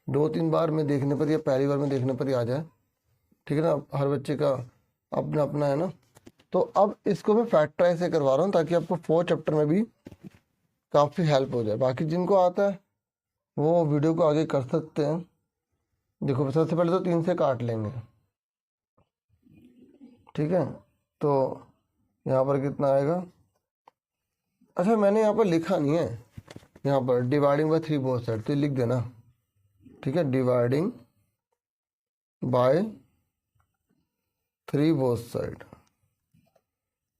Speaker 1: 2-3 बार में देखने पर या पहली बार में देखने पर ही आ जाए, ठीक है ना। हर बच्चे का अपना अपना है ना, तो अब इसको मैं फैक्टराइज से करवा रहा हूँ ताकि आपको 4 चैप्टर में भी काफ़ी हेल्प हो जाए। बाकी जिनको आता है वो वीडियो को आगे कर सकते हैं। देखो सबसे पहले तो 3 से काट लेंगे, ठीक है। तो यहाँ पर कितना आएगा, अच्छा मैंने यहाँ पर लिखा नहीं है, यहाँ पर डिवाइडिंग बाय 3 बोथ साइड, तो लिख देना, ठीक है। डिवाइडिंग बाय 3 बोथ साइड,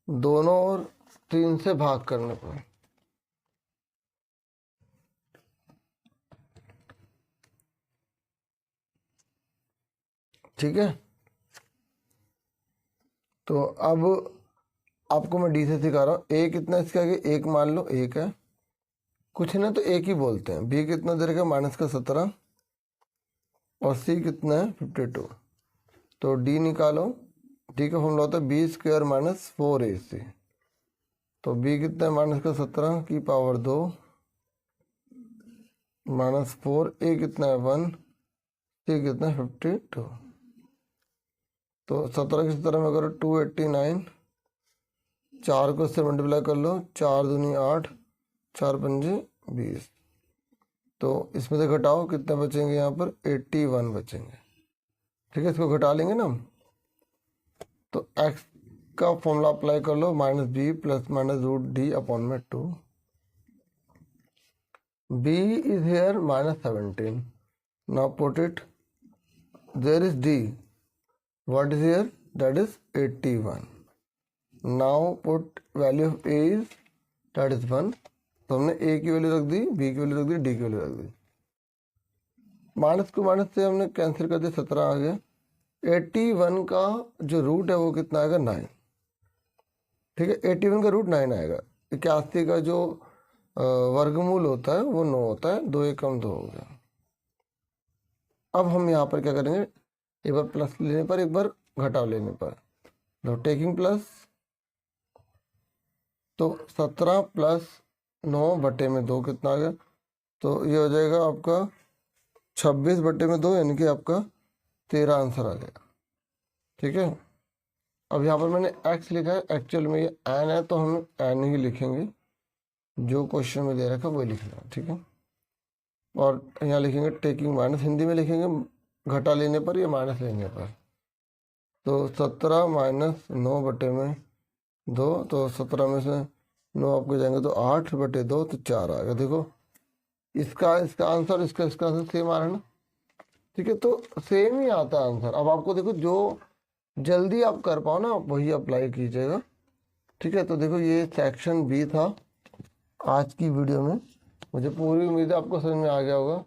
Speaker 1: दोनों ओर 3 से भाग करने पर, ठीक है। तो अब आपको मैं डी से सिखा रहा हूँ। ए कितना इसके आगे, एक मान लो एक है, कुछ ना तो एक ही बोलते हैं। बी कितना दे रखा, माइनस का 17, और सी कितना है 52। तो डी निकालो, डी का फॉर्मूला होता है बी स्क्वायर माइनस 4ac। तो बी कितना है, माइनस का 17 की पावर 2 माइनस 4, ए कितना है 1, सी कितना है 52। तो 17 की 17 में करो 289, 4 को इससे मल्टीप्लाई कर लो, 4 दूनी 8, 4 पंजे 20। तो इसमें से घटाओ, कितने बचेंगे यहाँ पर 81 बचेंगे, ठीक है। इसको घटा लेंगे ना हम, तो x का फॉर्मूला अप्लाई कर लो, minus B plus minus root D upon में 2। b is here minus 17. Now put it, there is d, what is here, that is 81. Now put value of a is, that is 1. तो हमने a की value रख दी, b की value रख दी, d की value रख दी। Minus को माइनस से हमने कैंसिल कर दिया, 17 आ गया। 81 का जो रूट है वो कितना आएगा, 9, ठीक है। 81 का रूट 9 आएगा। 81 का जो वर्गमूल होता है वो 9 होता है, 2 एक कम 2 हो गया। अब हम यहाँ पर क्या करेंगे, एक बार प्लस लेने पर, एक बार घटाव लेने पर, तो टेकिंग प्लस, तो 17 प्लस 9 बटे में 2 कितना आ गया, तो ये हो जाएगा आपका 26 बटे में 2, यानी कि आपका 13 आंसर आ गया, ठीक है। अब यहाँ पर मैंने x लिखा है, एक्चुअल में ये n है, तो हम n ही लिखेंगे, जो क्वेश्चन में दे रखा है वही लिखना है, ठीक है। और यहाँ लिखेंगे टेकिंग माइनस, हिंदी में लिखेंगे घटा लेने पर या माइनस लेने पर। तो 17 माइनस 9 बटे में 2, तो 17 में से 9 आपको जाएंगे तो 8 बटे 2, तो 4 आएगा। देखो इसका आंसर, इसका आंसर सेम आ रहा है ना, ठीक है। तो सेम ही आता है आंसर। अब आपको देखो जो जल्दी आप कर पाओ ना, आप वही अप्लाई कीजिएगा, ठीक है। तो देखो ये सेक्शन बी था आज की वीडियो में। मुझे पूरी उम्मीद है आपको समझ में आ गया होगा।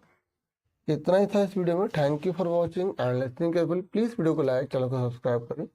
Speaker 1: इतना ही था इस वीडियो में। Thank you for watching and listening carefully. Please video को लाइक, चैनल को सब्सक्राइब करें।